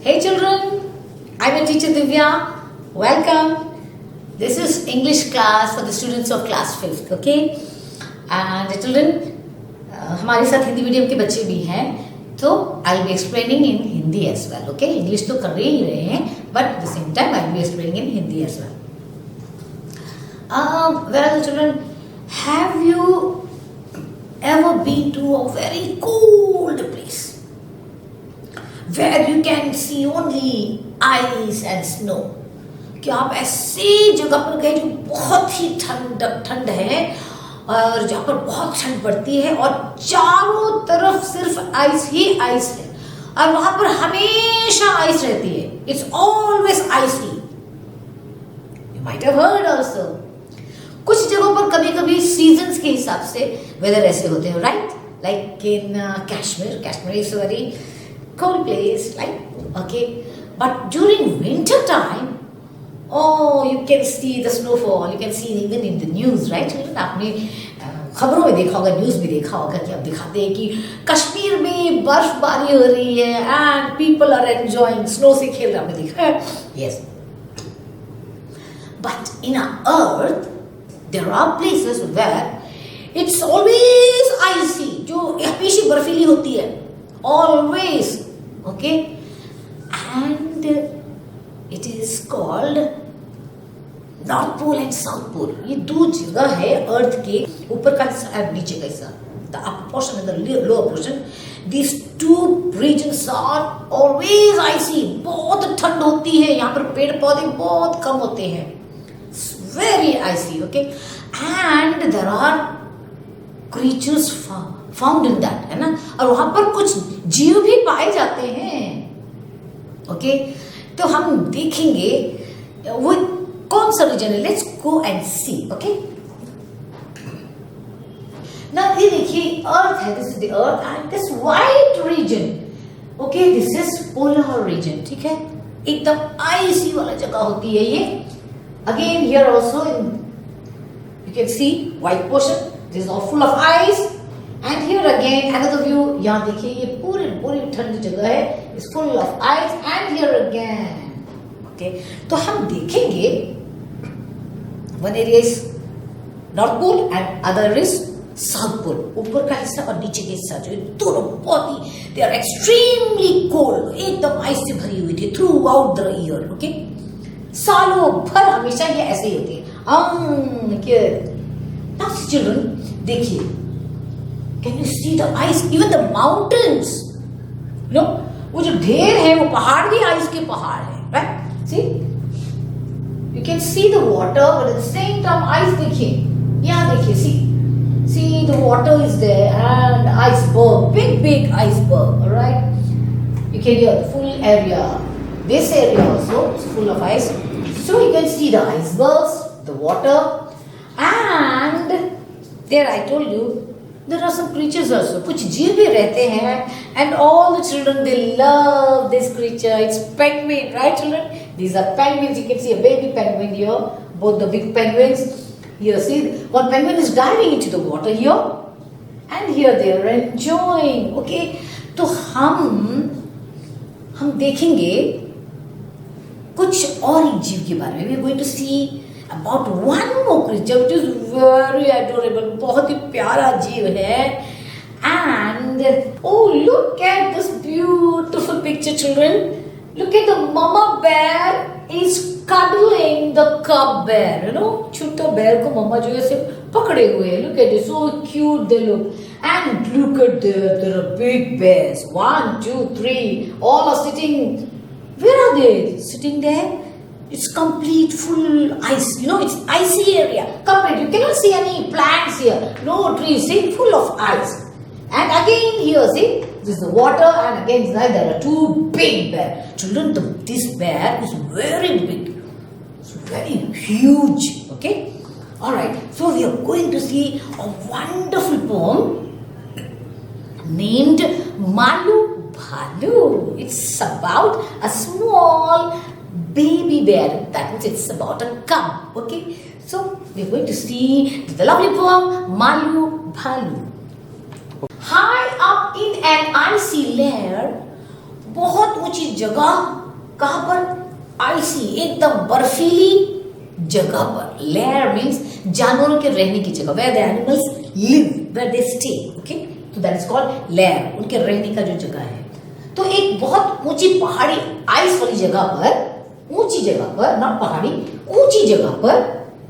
Hey children, I'm your teacher Divya. Welcome. This is English class for the students of class 5th, okay? And children, हमारे साथ Hindi medium के बच्चे भी हैं, तो I'll be explaining in Hindi as well, okay? English तो कर ही रहे हैं, but at the same time I'll be explaining in Hindi as well. Well, children, have you ever been to a very cold place where you can see only ice and snow? कि आप ऐसी जगह पर गए जो बहुत ही ठंड है और जहाँ पर बहुत ठंड पड़ती है और चारों तरफ सिर्फ आइस ही आइस है और वहां पर हमेशा आइस रहती है. It's always icy. You might have heard also. कुछ जगहों पर कभी कभी सीजन्स के हिसाब से वेदर ऐसे होते हैं, right? Like in Kashmir is a very cold place, right? Okay, but during winter time, oh, you can see the snowfall. You can see even in the news, right? आपने खबरों में देखा होगा, न्यूज भी देखा होगा कि अब दिखाते हैं कि कश्मीर में बर्फबारी हो रही है and people are enjoying snow से खेल रहे. आपने देखा है? Yes. But in our earth, there are places where it's always icy, जो हमेशा बर्फीली होती है. Always. Okay, and it is called North Pole and South Pole. ये दो जगह है अर्थ के ऊपर का हिस्सा और नीचे का हिस्सा. The upper portion and the lower portion. These two regions are always icy. बहुत ठंड होती है यहाँ पर, पेड़ पौधे बहुत कम होते हैं. Very icy. Okay, and there are creatures found in that, है ना? और वहां पर कुछ जीव भी पाए जाते हैं. ओके, तो हम देखेंगे वो कौन सा रीजन है. Let's go and see. Okay, ना ये देखिए अर्थ है. This is the earth and this white region. Okay, this is polar region. ठीक है, एकदम आइसी वाला जगह होती है ये. Again here also you can see white portion. This is all full of ice. And here again another view. यहाँ देखिए ये पूरी ठंडी जगह है. It's full of ice. And here again. Okay, तो हम देखेंगे one area is North Pole and other is South Pole. ऊपर का हिस्सा और नीचे का हिस्सा जो दोनों बहुत ही they are extremely cold. एकदम आइस से भरी हुई थी throughout the year. Okay, सालों भर हमेशा ये ऐसे ही होती है. Now children देखिए, can you see the ice? Even the mountains, you know, वो जो ढेर है वो पहाड़ भी आइस के पहाड़ है, right? See, you can see the water, but at the same time ice. देखिए, यहाँ देखिए, see the water is there and iceberg, big iceberg, all right? You can hear the full area. This area also is full of ice, so you can see the icebergs, the water, and there I told you. There are some creatures also. कुछ जीव भी रहते हैं and all the children they love this creature. It's penguin, right children? These are penguins. You can see a baby penguin here. Both the big penguins. Here see one penguin is diving into the water here and here they are enjoying. Okay, तो हम देखेंगे कुछ और एक जीव के बारे में. We are going to see about one more creature which is very adorable. बहुत ही प्यारा जीव है. And oh, look at this beautiful picture children. Look at the mama bear is cuddling the cub bear. You know, छोटा bear को मम्मा जो है ऐसे पकड़े हुए हैं. Look at it, so cute they look. And look at there are big bears. 1, 2, 3. All are sitting. Where are they? Sitting there. It's complete full ice. You know, it's icy area. Complete. You cannot see any plants here. No trees. See, full of ice. And again here, see, this is the water. And again there are two big bears. Children, this bear is very big. It's very huge. Okay. All right. So we are going to see a wonderful poem named Malu Bhalu. It's about a small baby bear. That means it's about a cub. Okay, so we're going to see the lovely poem Malu Bhalu. High up in an icy lair, बहुत ऊंची जगह, कहां पर? आइसी, एकदम बर्फीली जगह पर। Layer means जानवरों के रहने की जगह, where the animals live, where they stay, okay, तो दैट इज कॉल्ड लेयर, उनके रहने का जो जगह है। तो एक बहुत ऊंची पहाड़ी आइस वाली जगह पर, ऊंची जगह पर, नॉट पहाड़ी, ऊंची जगह पर,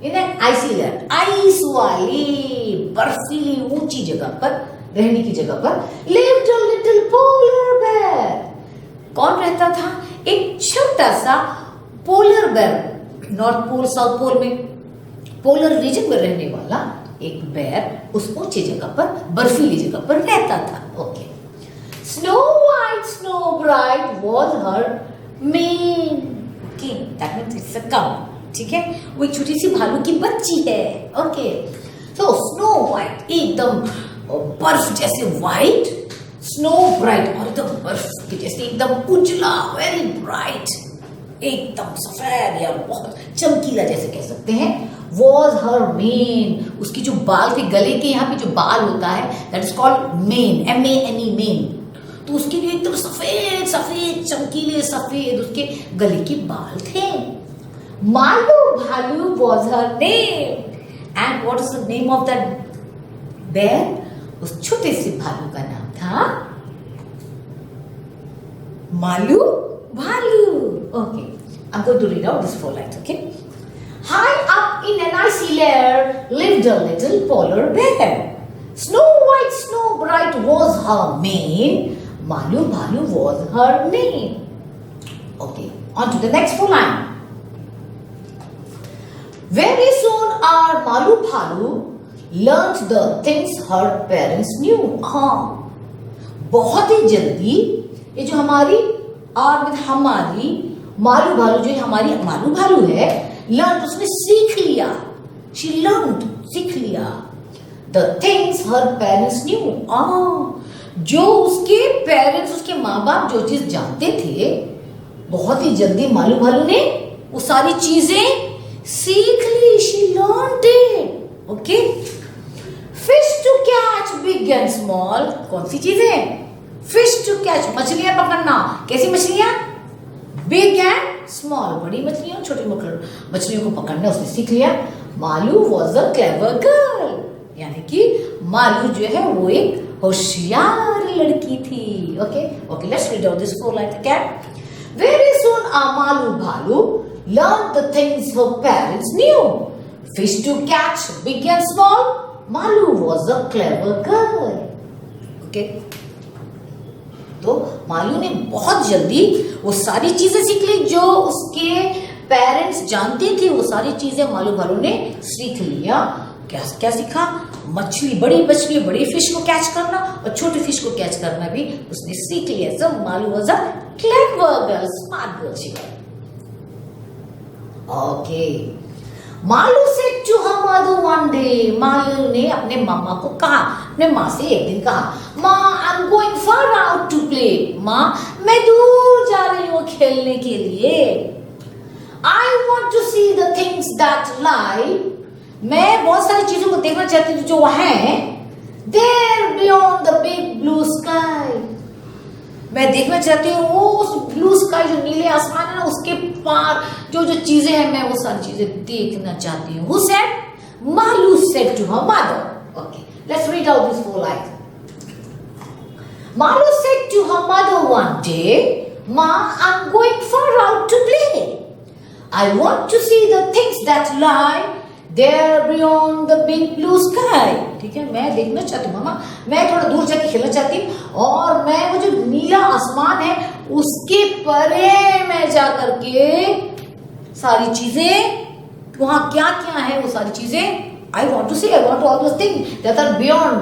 in an icy layer, ice वाली बर्फीली ऊंची जगह पर, रहने की जगह पर, lived a little polar bear। कौन रहता था? एक छोटा सा polar bear, north pole south pole में, पोलर रीजन में रहने वाला एक बेयर उस ऊंची जगह पर, बर्फीली जगह पर रहता था। Okay, snow white snow bright was her main king, that means it's a cow, ठीक है, वो एक छोटी सी भालू की बच्ची है। ओके, तो स्नो वाइट, एकदम बर्फ जैसे व्हाइट, स्नो ब्राइट, और एकदम बर्फ के जैसे एकदम उजला, वेरी ब्राइट, एकदम सफेद या बहुत चमकीला जैसे कह सकते हैं। वॉज हर मेन, उसकी जो बाल थे, गले के यहाँ पे जो बाल होता है, that is called main, MANE, main. तो उसके लिए एकदम सफेद सफेद चमकीले सफेद उसके गले के बाल थे। Malu Bhalu was her name, and what is the name of that bear? उस छोटे से भालू का नाम था Malu Bhalu. Okay, I'm going to read out these 4 lines, okay? High up in an icy lair lived a little polar bear. Snow white, snow bright was her mane. Malu Bhalu was her name. Okay, on to the next 4 line. Very soon our Malu Bhalu learnt the things her parents knew. हाँ, बहुत ही जल्दी ये जो हमारी हमारी मालू भालू, जो हमारी मालू भालू है, लर्न, उसने सीख लिया, शी लर्न, सीख लिया, the things her parents new, जो उसके पेरेंट्स, उसके माँ बाप जो चीज जानते थे, बहुत ही जल्दी मालू भालू ने वो सारी चीजें सीख ली, she learned it. Okay, fish to catch big and small, कौन सी चीजें? फिश टू कैच, मछलियां पकड़ना, कैसी मछलियां? बिग एंड स्मॉल, बड़ी मछलियां, छोटी मछलियों को पकड़ना उसने सीख लिया। Malu was a clever girl, यानी कि मालू जो है वो एक होशियार लड़की थी। Okay okay, let's read out this 4 lines again. Very soon a Malu भालू learned the things her parents knew. Fish to catch, big and small. Malu was a clever girl. Okay. तो मालू ने बहुत जल्दी वो सारी चीजें सीख ली जो उसके पेरेंट्स जानते थे, वो सारी चीजें मालू भालू ने सीख लिया। क्या क्या सीखा? मछली, बड़ी मछली, बड़ी फिश को कैच करना और छोटी फिश को कैच करना भी उसने सीख लिया। So Malu was a clever girl, smart girl she was. Okay. Malu said to her mother one day, Malu ने अपने मामा को कहा, अपने माँ से एक दिन कहा, माँ I'm going far out to play. माँ मैं दूर जा रही हूँ खेलने के लिए। I want to see the things that lie. मैं बहुत सारी चीजों को देखना चाहती हूँ जो वहाँ है। There beyond the big blue sky. मैं देखना चाहती हूँ वो उस ब्लू स्काई, जो नीले आसमान है ना, उसके पार जो जो चीजें हैं, मैं वो सारी चीजें देखना चाहती हूँ। Who said? Malu said to her mother. Okay, let's read out these 4 lines. Malu said to her mother one day, Ma, I'm going far out to play. I want to see the things that lie there beyond the big blue sky. ठीक है, मैं देखना चाहती हूँ मामा, मैं थोड़ा दूर जाके खेलना चाहती हूँ और मैं वो जो नीला आसमान है उसके परे मैं जा करके सारी चीजें, वहां क्या क्या है वो सारी चीजें, I want to see, I want to all those things that are beyond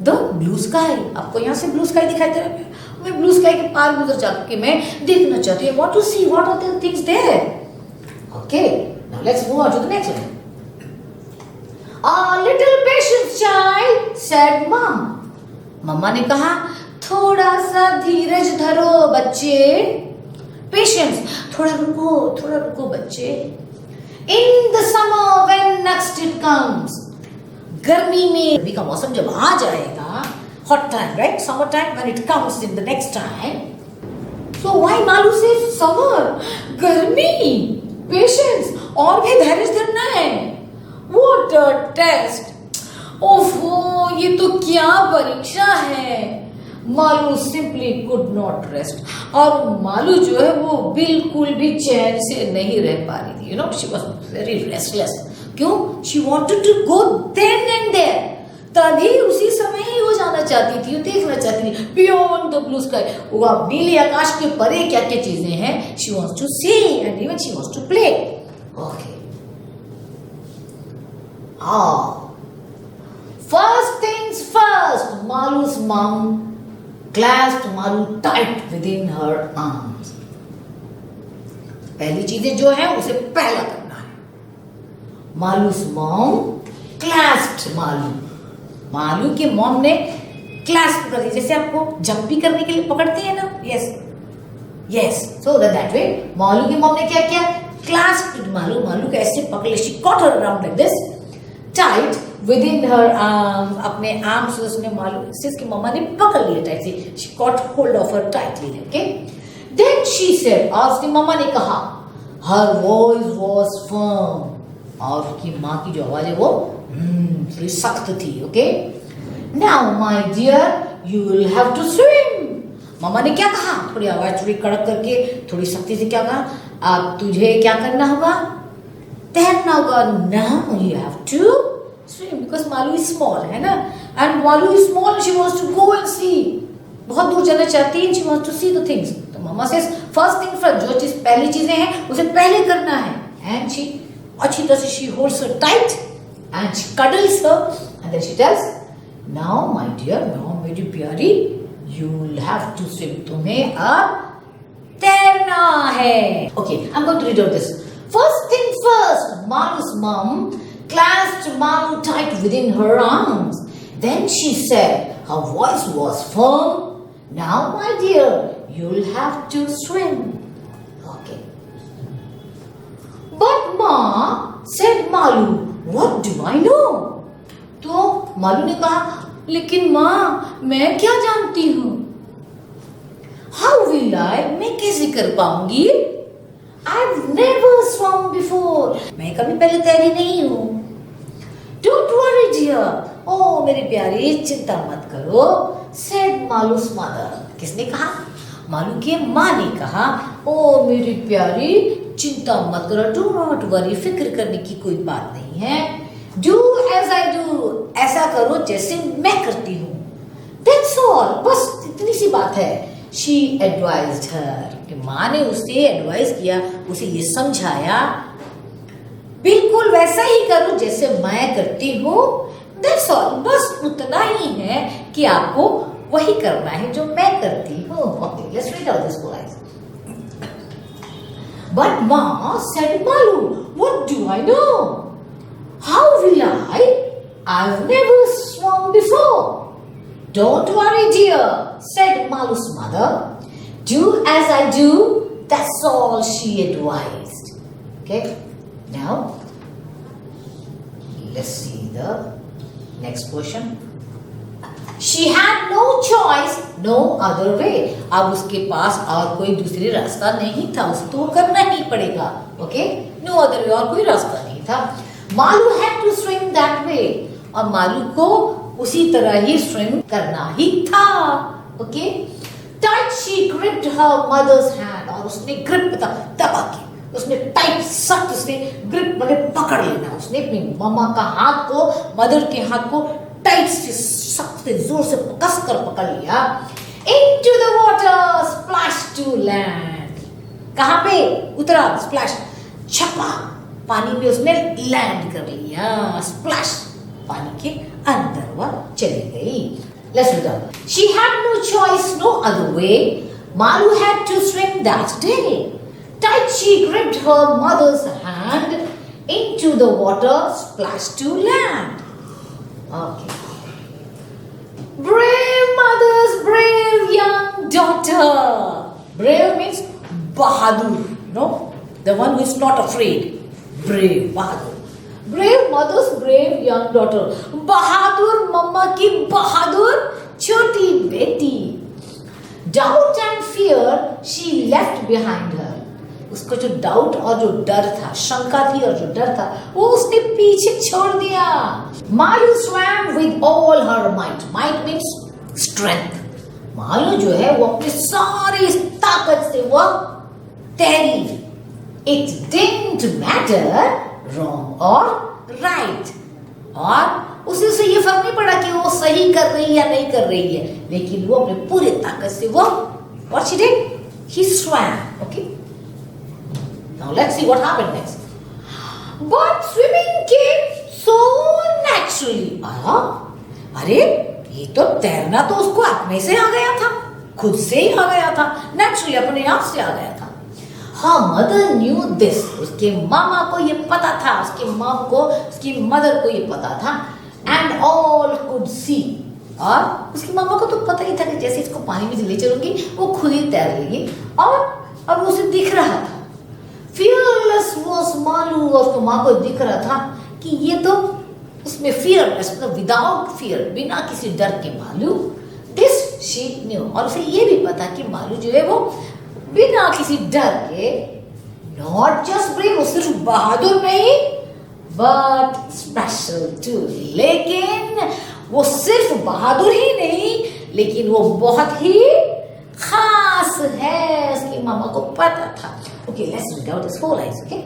the blue sky. आपको यहाँ से ब्लू स्काई दिखाई दे रहा है, मैं ब्लू स्काई के पार गुजर जाके मैं देखना चाहती हूँ। I want to see what are the things there. Okay, now let's move on to the next one. A little patience, child, said mom. मम्मा ने कहा, थोड़ा सा धीरज धरो बच्चे। पेशेंस, थोड़ा रुको बच्चे। In the summer when next it comes. गर्मी में, गर्मी का मौसम जब आ जाएगा, hot time, right? Summer time when it comes in the next time. So why Malu से summer, गर्मी, patience, और भी धैर्य धरना है. What a test! ओफो, ये तो क्या परीक्षा है. Malu simply could not rest. और मालू जो है वो बिल्कुल भी चैन से नहीं रह पा रही थी. You know, she was very restless. क्यों? She wanted to go then and there. तभी उसी समय ही वो जाना चाहती थी, वो देखना चाहती थी बियॉन्ड द ब्लू स्काई. वो नीले आकाश के परे क्या क्या चीजें हैं. She wants to see and even she wants to play. Okay. First things first, Malu's mom clasped Malu tight within her arms. पहली चीजें जो है उसे पहला करना है. Malu's mom clasped Malu. Malu के मॉम ने क्लास्प कर दी, जैसे आपको जंप भी करने के लिए पकड़ती है ना. Yes yes. So that way Malu की मॉम ने क्या किया, क्लास्प मालू. मालू को ऐसे पकड़ लिया. She caught her around like this tight with in her arm. अपने आर्म से उसने मालू से उसकी मम्मा ने पकड़ लिया टाइट से. She caught hold of her tightly. Okay. Then she said, और उसकी मम्मा ने कहा, हर वॉइस वाज फर्म. और उसकी माँ की जो आवाज है वो थोड़ी सख्त थी. Okay. Now my dear you will have to swim. मम्मा ने क्या कहा, थोड़ी आवाज थोड़ी कड़क करके थोड़ी सख्ती से क्या कहा, अब तुझे क्या करना होगा, तैरना होगा. Now you have to swim because Malu is small है ना. And Malu is small, she wants to go and see. बहुत दूर जाना चाहती है. She wants to see the things. तो मम्मा से फर्स्ट थिंग फर्स्ट, जो चीज पहली चीजें हैं उसे पहले करना है. एंड शी अच्छी तरह से she holds her tight and she cuddles her and then she tells, now my dear, now मेरी प्यारी, you'll have to swim. तुम्हें अब तैरना है. Okay, I'm going to read out this. First thing first, Malu's mom clasped Malu tight within her arms. Then she said, her voice was firm, now my dear, you'll have to swim. Okay. But Ma, said Malu, what do I know? तो मालू ने कहा, लेकिन माँ मैं क्या जानती हूँ. How will I? मैं कैसे कर पाऊंगी. I've never swum before. मैं कभी पहले तैरी नहीं हूँ. Don't worry dear. ओ मेरी प्यारी चिंता मत करो. Said Malu's mother. किसने कहा, मालू की माँ ने कहा, ओ मेरी प्यारी चिंता मत करो. डू नॉट वरी, फिक्र करने की कोई बात नहीं है. डू एज आई डू, ऐसा करो जैसे मैं करती हूँ. दैट्स ऑल, बस इतनी सी बात है. शी एडवाइज्ड हर. माँ ने उसे एडवाइस किया, उसे ये समझाया, बिल्कुल वैसा ही करो जैसे मैं करती हूँ. दैट्स ऑल, बस उतना ही है कि आपको वही करना है जो मैं करती हूँ. Okay, let's read out this lines. But Ma said, Malu, what do I know? How will I? I've never swum before. Don't worry, dear, said Malu's mother. Do as I do, that's all she advised. Okay, now let's see the next portion. She had no choice, no other way. अब उसके पास और कोई दूसरी रास्ता नहीं था, उसे तो करना ही पड़ेगा. ओके, नो अदर वे, और कोई रास्ता नहीं था. Malu had to swim that way. और मालू को उसी तरह ही स्विम करना ही था. Okay. Tight she gripped her mother's hand. और उसने ग्रिप दबा के, उसने टाइट सख्त उसने ग्रिप मतलब पकड़ लेना. उसने अपनी मम्मा का हाथ को, मदर के हाथ को टाइट से सख्त जोर से कस कर पकड़ लिया. Into the water, splash to land. कहाँ पे उतरा, स्प्लैश, छपा पानी में उसने लैंड कर लिया. स्प्लैश, पानी के अंदर वह चली गई. Let's read on. She had no choice, no other way. Malu had to swim that day. Tight she gripped her mother's hand. Into the water, splash to land. Okay. Brave mother's brave young daughter. Brave means bahadur, no? The one who is not afraid. Brave, bahadur. Brave mother's brave young daughter. बहादुर मम्मा की बहादुर छोटी बेटी. Doubt and fear she left behind her. उसको जो doubt और जो डर था, शंका थी और जो डर था, वो उसने पीछे छोड़ दिया. Malu swam with all her might. Might means strength. Malu जो है वो अपनी सारी ताकत से वो तैरी. It didn't matter wrong or right. और उसे ये फर्क नहीं पड़ा कि वो सही कर रही है या नहीं कर रही है, लेकिन वो अपने पूरे ताकत से वो what she did? He swam. Okay. Now let's see what happened next. But swimming came so naturally. अरे ये तो तैरना तो उसको अपने से आ गया था, खुद से ही आ गया था, नेचुरली अपने आप से आ गया था. Her mother knew this. उसके मामा को ये पता था, उसके मॉम को, उसकी मदर को ये पता था. And all could see. और उसकी मामा को तो पता ही था कि जैसे इसको पानी में ले चलूंगी वो खुद ही तैर लेगी. और अब उसे दिख रहा था. Fearless was Malu. और उसको माँ को दिख रहा था कि ये तो इसमें fearless मतलब विदाउट फियर, बिना किसी डर के मालू. This she knew. और उसे ये भी पता कि मालू जो है वो बिना किसी डर के नॉट जस्ट ब्रेव, वो सिर्फ बहादुर नहीं बट स्पेशल टू. लेकिन वो सिर्फ बहादुर ही नहीं, लेकिन वो बहुत ही खास है. उसकी मामा को पता था. Okay, let's read out this 4 lines, okay?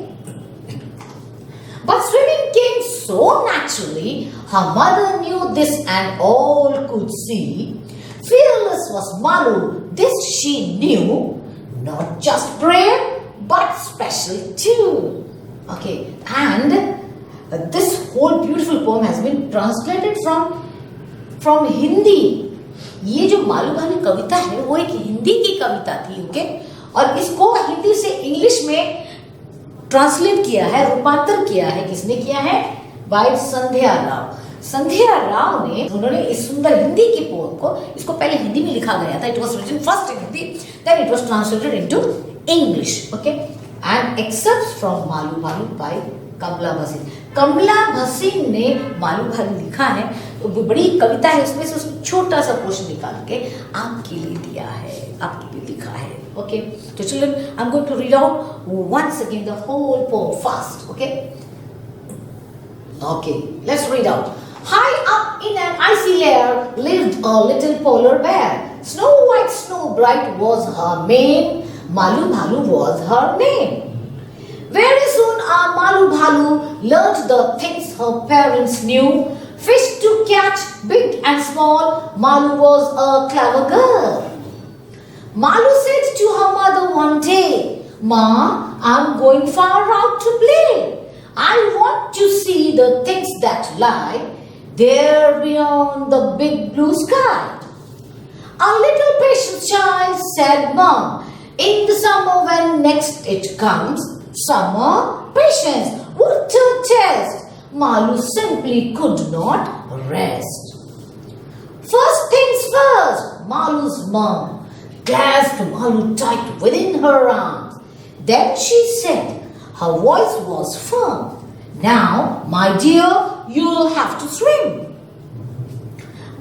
But swimming came so naturally, her mother knew this and all could see. Fearless was Malu, this she knew. Not just brave, but special too. Okay, and this whole beautiful poem has been translated from Hindi. ये जो मालू भालू कविता है वो एक हिंदी की कविता थी. Okay, और इसको हिंदी से इंग्लिश में ट्रांसलेट किया है, रूपांतर किया है. किसने किया है? बाय संध्या राव. संध्या राव ने, उन्होंने इस सुंदर हिंदी की पोएम को, इसको पहले हिंदी में लिखा गया था. It was written first in Hindi, then it was translated into English. Okay, and excerpts from Malu Bhalu by Kamala Bhasin. कमला भसीन ने मालू भालू लिखा है. तो वो बड़ी कविता है, उसमें से उसने छोटा सा पोर्शन निकाल के आपके लिए दिया है, आपके लिए लिखा है. ओके, तो children, I am going to read out once again the whole poem fast. Okay, okay, let's read out. High up in an icy lair lived a little polar bear. Snow white, snow bright was her mane. Malu Bhalu was her name. Very soon our Malu Bhalu learnt the things her parents knew. Fish to catch, big and small. Malu was a clever girl. Malu said to her mother one day, "Ma, I'm going far out to play. I want to see the things that lie there beyond the big blue sky." "A little patient child," said Mom. "In the summer when next it comes, summer patience, what a test." Malu simply could not rest. "First things first," Malu's mom clasped Malu tight within her arms. Then she said, her voice was firm, "Now, my dear, you'll have to swim."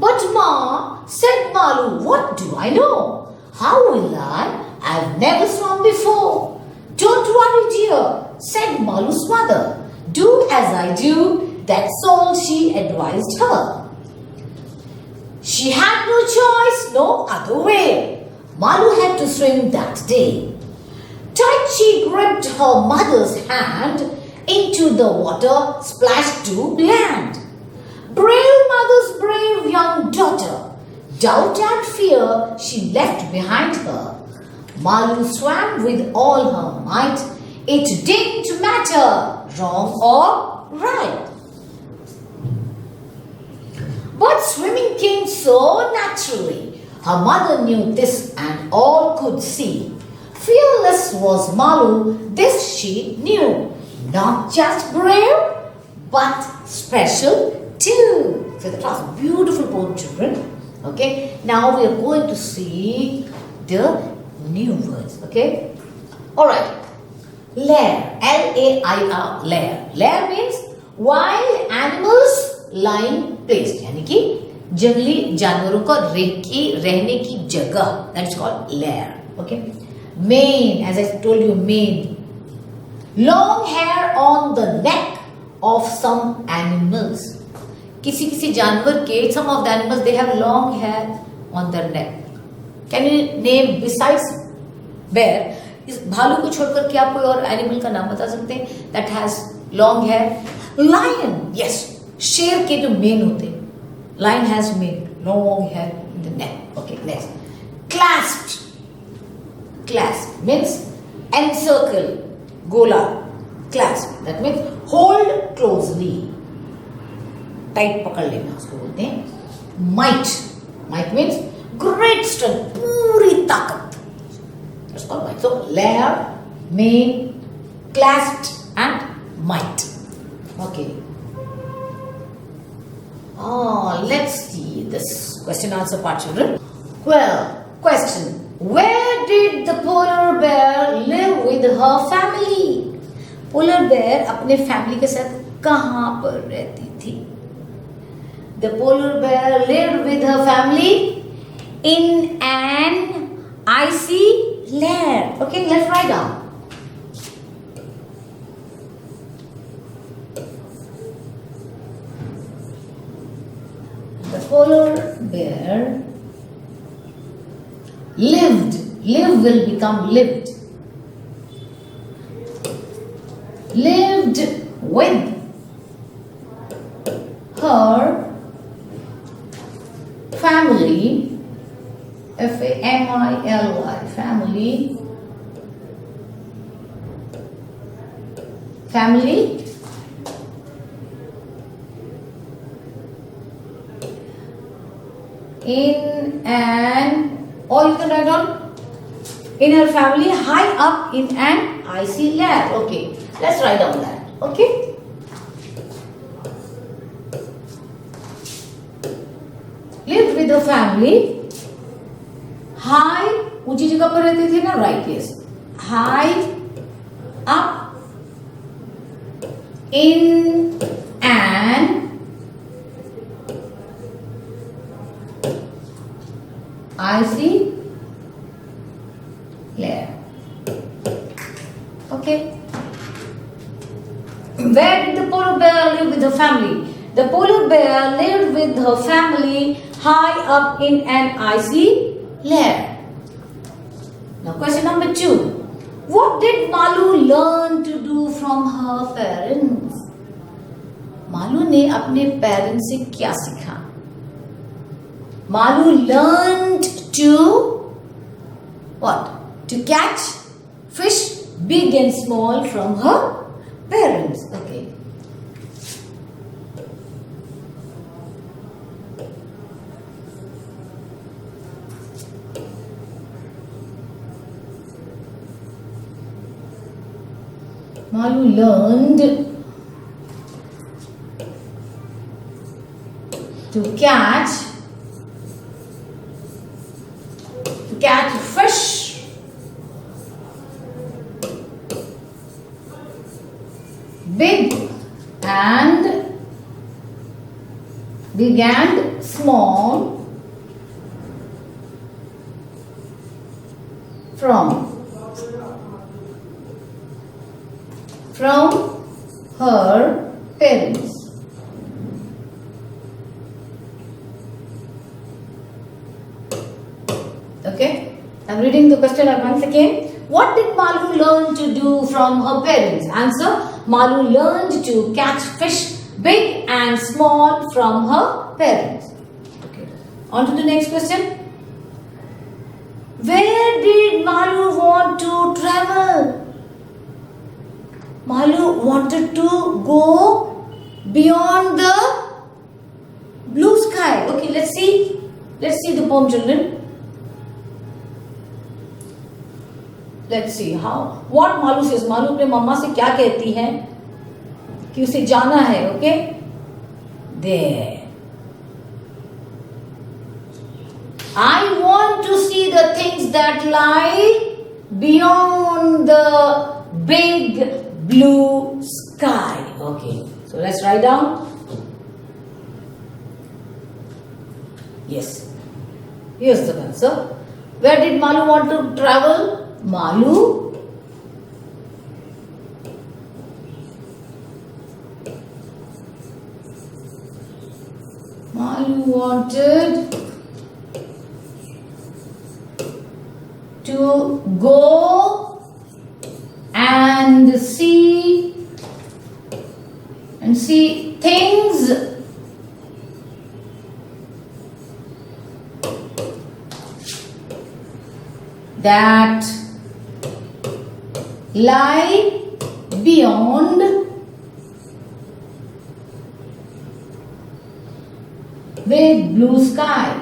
"But Ma," said Malu, "what do I know? How will I? I've never swum before." "Don't worry, dear," said Malu's mother. "Do as I do." That's all she advised her. She had no choice, no other way. Malu had to swim that day. Tight she gripped her mother's hand, into the water splashed to land. Brave mother's brave young daughter, doubt and fear she left behind her. Malu swam with all her might. It didn't matter wrong or right. But swimming came so naturally. Her mother knew this and all could see. Fearless was Malu, this she knew. Not just brave, but special too. So that was a beautiful poem, children. Okay, now we are going to see the new words. Okay, all right. Lair, L-A-I-R, lair. Lair means wild animals lying place. यानी कि जंगली जानवरों का रहने की जगह, that's called lair. Okay. Mane, as I told you, mane. Long hair on the neck of some animals. किसी किसी जानवर के, some of the animals they have long hair on their neck. Can you name besides bear? इस भालू को छोड़कर क्या आप कोई और एनिमल का नाम बता सकते हैं that has long hair? Lion. Yes, शेर के जो मेन होते हैं, lion has mane long hair in the neck. Okay, next. Clasped. Clasp means encircle, गोला. Clasp that means hold closely, tight पकड़ लेना, उसको बोलते हैं might. Might means great strength, पूरी ताकत. That's called might. So layer, mane, clasped and might. Okay. Let's see this question answer part, children. Well, question. Where did the polar bear live with her family? Polar bear अपने family के साथ कहाँ पर रहती थी? The polar bear lived with her family in an icy lair. Okay, let's write down. The polar bear lived. Live will become lived. Lived with her family. Family. Family in an, or you can write on in her family high up in an icy lair. Okay, let's write down that. Okay. Lived with her family high, ऊंची जगह पर रहती थी ना, right. Yes, high up in an icy layer. Okay. Where did the polar bear live with her family? The polar bear lived with her family high up in an icy layer. Now question number 2. What did Malu learn to do from her parents? Malu ने अपने parents से क्या सीखा? Malu learned to what? To catch fish big and small from her parents. Okay. Malu learned to catch fish big and small from her parents. Okay, I'm reading the question once again. What did Malu learn to do from her parents? Answer: Malu learned to catch fish big and small from her parents. Okay, on to the next question. Where did Malu want to travel? Malu wanted to go beyond the blue sky. Okay, let's see the poem, children. Let's see what Malu says. Malu अपने मम्मा से क्या कहती है कि उसे जाना है. Okay, there. I want to see the things that lie beyond the big blue sky. Okay, so let's write down. Yes. Here's the answer. Where did Malu want to travel? Malu wanted to go and see things that lie beyond with blue sky.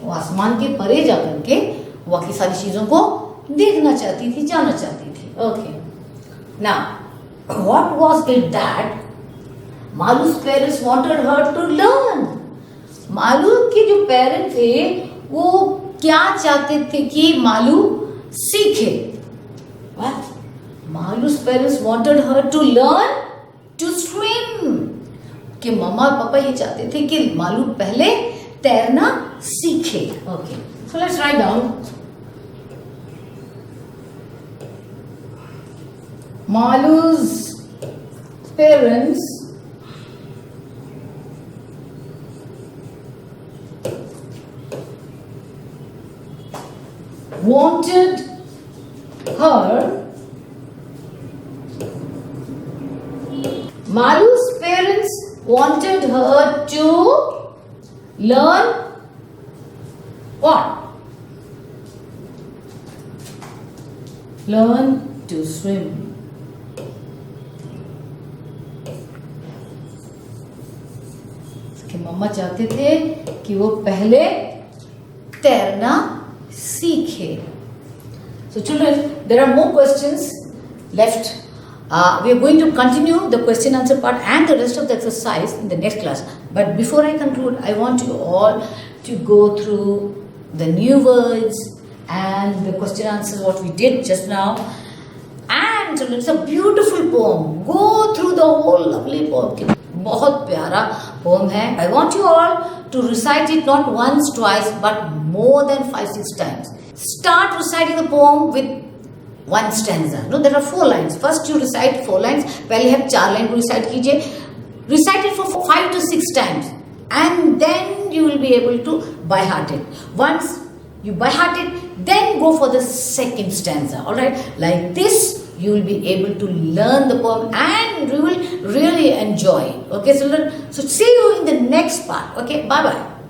वो आसमान के परे जाकर के बाकी सारी चीजों को देखना चाहती थी, जानना चाहती थी. Okay. Now, what was it that Malu's parents wanted her to learn? Malu के जो पेरेंट थे वो क्या चाहते थे कि मालू सीखे? What? Malu's parents wanted her to learn to swim. कि मम्मा और पापा ये चाहते थे कि मालू पहले तैरना सीखे. Okay. So let's write down. Malu's parents wanted her. Malu's parents wanted her to learn what? Learn to swim. कि मम्मा चाहते थे कि वो पहले तैरना सीखे. So children, there are more questions left. We are going to continue the question answer part and the rest of the exercise in the next class. But before I conclude, I want you all to go through the new words and the question answers what we did just now. And children, it's a beautiful poem. Go through the whole lovely poem. बहुत प्यारा poem है. I want you all to recite it not once, twice, but more than 5-6 times. Start reciting the poem with one stanza. No, there are 4 lines. First you recite 4 lines. पहले हम 4 line को recite कीजिए. Recite it for 5 to 6 times, and then you will be able to by heart it. Once you by heart it, then go for the second stanza. All right, like this you will be able to learn the poem and you will really enjoy it. Okay, children. So see you in the next part. Okay, bye bye.